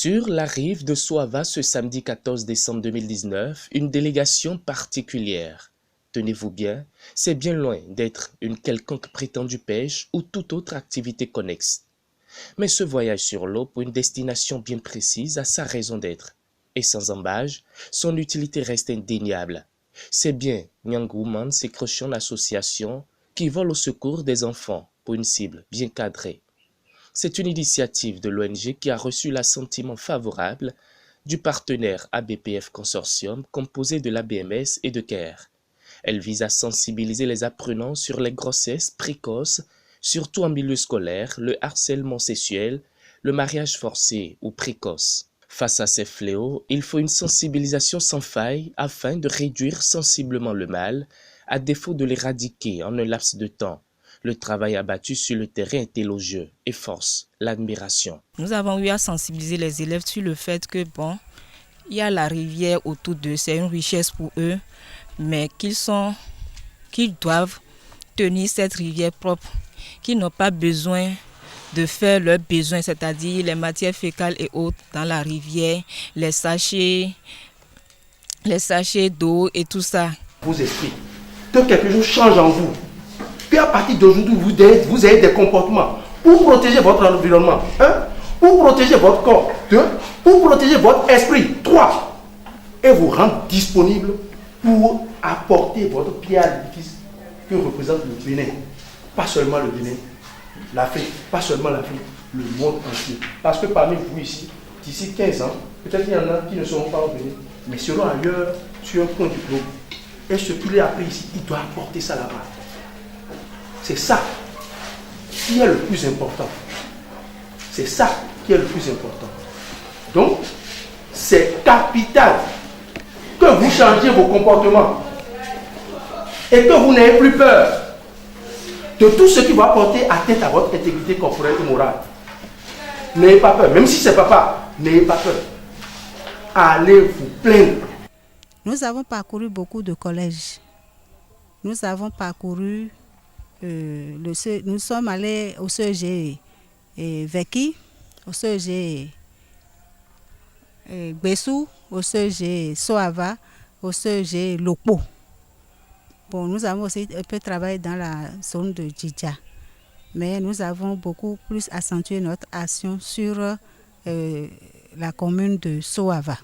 Sur la rive de Soava ce samedi 14 décembre 2019, une délégation particulière. Tenez-vous bien, c'est bien loin d'être une quelconque prétendue pêche ou toute autre activité connexe. Mais ce voyage sur l'eau pour une destination bien précise a sa raison d'être. Et sans embâge, son utilité reste indéniable. C'est bien Nyang Woman s'écrochant l'association qui vole au secours des enfants pour une cible bien cadrée. C'est une initiative de l'ONG qui a reçu l'assentiment favorable du partenaire ABPF Consortium composé de l'ABMS et de CARE. Elle vise à sensibiliser les apprenants sur les grossesses précoces, surtout en milieu scolaire, le harcèlement sexuel, le mariage forcé ou précoce. Face à ces fléaux, il faut une sensibilisation sans faille afin de réduire sensiblement le mal, à défaut de l'éradiquer en un laps de temps. Le travail abattu sur le terrain est élogieux et force l'admiration. Nous avons eu à sensibiliser les élèves sur le fait que il y a la rivière autour d'eux, c'est une richesse pour eux, mais qu'ils doivent tenir cette rivière propre, qu'ils n'ont pas besoin de faire leurs besoins, c'est-à-dire les matières fécales et autres dans la rivière, les sachets d'eau et tout ça. Vos esprits, que quelque chose change en vous. Puis à partir d'aujourd'hui, vous avez des comportements pour protéger votre environnement. 1. Pour protéger votre corps. 2. Pour protéger votre esprit. 3. Et vous rendre disponible pour apporter votre pierre à l'édifice que représente le Bénin. Pas seulement le Bénin, l'Afrique, pas seulement l'Afrique, le monde entier. Parce que parmi vous ici, d'ici 15 ans, peut-être il y en a qui ne seront pas au Bénin, mais seront ailleurs sur un point du globe. Et ce qu'il a appris ici, il doit apporter ça là-bas. C'est ça qui est le plus important. C'est ça qui est le plus important. Donc, c'est capital que vous changiez vos comportements et que vous n'ayez plus peur de tout ce qui va porter atteinte à votre intégrité corporelle et morale. N'ayez pas peur, même si c'est papa, n'ayez pas peur. Allez vous plaindre. Nous avons parcouru beaucoup de collèges. Nous avons parcouru nous sommes allés au CEG Veki, au CEG Bessou, au CEG Soava, au CEG Lopo. Bon, nous avons aussi un peu travaillé dans la zone de Djidja, mais nous avons beaucoup plus accentué notre action sur la commune de Soava.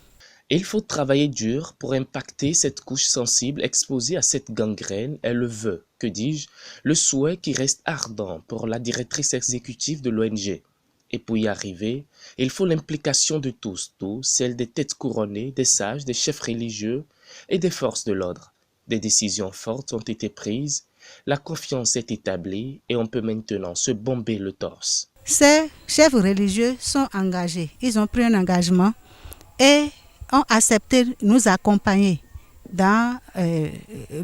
Il faut travailler dur pour impacter cette couche sensible exposée à cette gangrène et le vœu, que dis-je, le souhait qui reste ardent pour la directrice exécutive de l'ONG. Et pour y arriver, il faut l'implication de tous, celle des têtes couronnées, des sages, des chefs religieux et des forces de l'ordre. Des décisions fortes ont été prises, la confiance est établie et on peut maintenant se bomber le torse. Ces chefs religieux sont engagés, ils ont pris un engagement et ont accepté de nous accompagner dans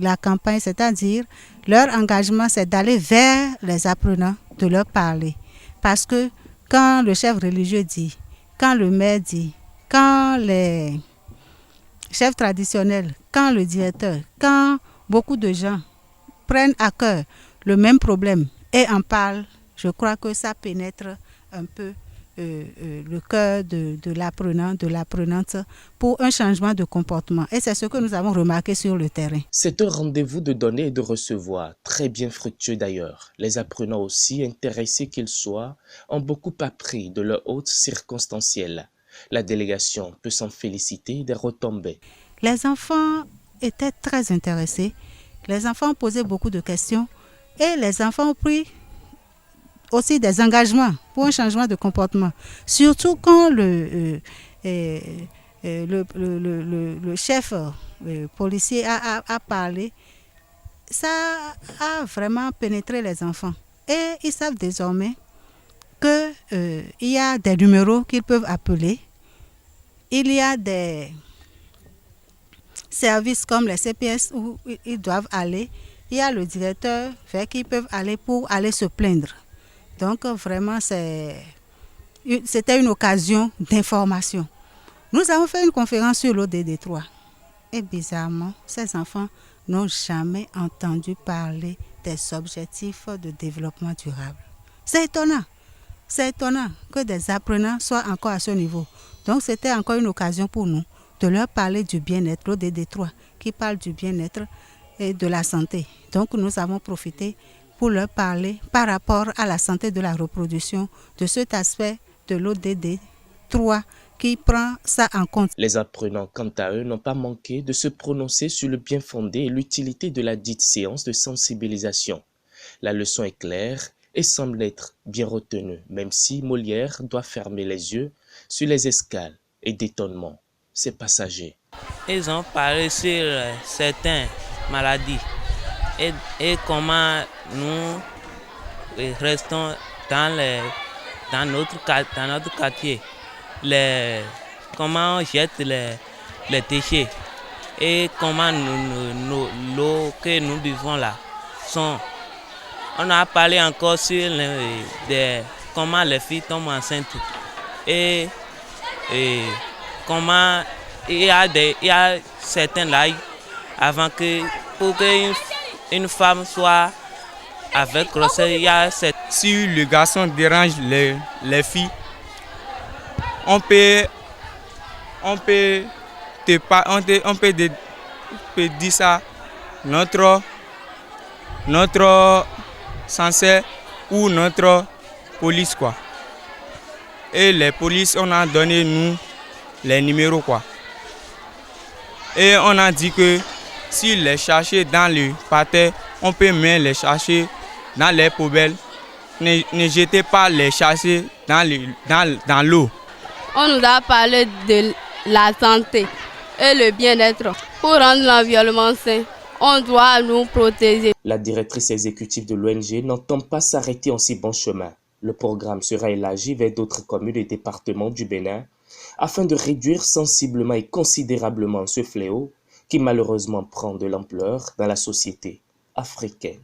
la campagne, c'est-à-dire leur engagement, c'est d'aller vers les apprenants, de leur parler. Parce que quand le chef religieux dit, quand le maire dit, quand les chefs traditionnels, quand le directeur, quand beaucoup de gens prennent à cœur le même problème et en parlent, je crois que ça pénètre un peu le cœur de l'apprenant, de l'apprenante pour un changement de comportement. Et c'est ce que nous avons remarqué sur le terrain. C'est un rendez-vous de donner et de recevoir, très bien fructueux d'ailleurs. Les apprenants aussi, intéressés qu'ils soient, ont beaucoup appris de leur hôte circonstancielle. La délégation peut s'en féliciter des retombées. Les enfants étaient très intéressés. Les enfants ont posé beaucoup de questions et les enfants ont pris aussi des engagements pour un changement de comportement. Surtout quand le chef policier a parlé, ça a vraiment pénétré les enfants. Et ils savent désormais qu'il y a des numéros qu'ils peuvent appeler. Il y a des services comme les CPS où ils doivent aller. Il y a le directeur vers qui ils peuvent aller pour aller se plaindre. Donc vraiment, c'était une occasion d'information. Nous avons fait une conférence sur l'ODD 3. Et bizarrement, ces enfants n'ont jamais entendu parler des objectifs de développement durable. C'est étonnant. C'est étonnant que des apprenants soient encore à ce niveau. Donc c'était encore une occasion pour nous de leur parler du bien-être, l'ODD 3 qui parle du bien-être et de la santé. Donc nous avons profité pour leur parler par rapport à la santé de la reproduction, de cet aspect de l'ODD 3 qui prend ça en compte. Les apprenants, quant à eux, n'ont pas manqué de se prononcer sur le bien fondé et l'utilité de la dite séance de sensibilisation. La leçon est claire et semble être bien retenue, même si Molière doit fermer les yeux sur les escales et d'étonnement, ces passagers. Ils ont parlé sur certaines maladies et comment nous restons dans notre quartier. Comment on jette les déchets et comment l'eau que nous buvons là sont. On a parlé encore sur comment les filles tombent enceintes et comment il y a certains là avant pour qu'une femme soit avec grossesse, il y a si le garçon dérange les filles, on peut dire ça notre censé ou notre police quoi. Et les polices on a donné nous les numéros quoi. Et on a dit que si les chercher dans le parterre, on peut même les chercher dans les poubelles. Ne jetez pas les chercher dans l'eau. On nous a parlé de la santé et le bien-être. Pour rendre l'environnement sain, on doit nous protéger. La directrice exécutive de l'ONG n'entend pas s'arrêter en si bon chemin. Le programme sera élargi vers d'autres communes et départements du Bénin afin de réduire sensiblement et considérablement ce fléau qui malheureusement prend de l'ampleur dans la société africaine.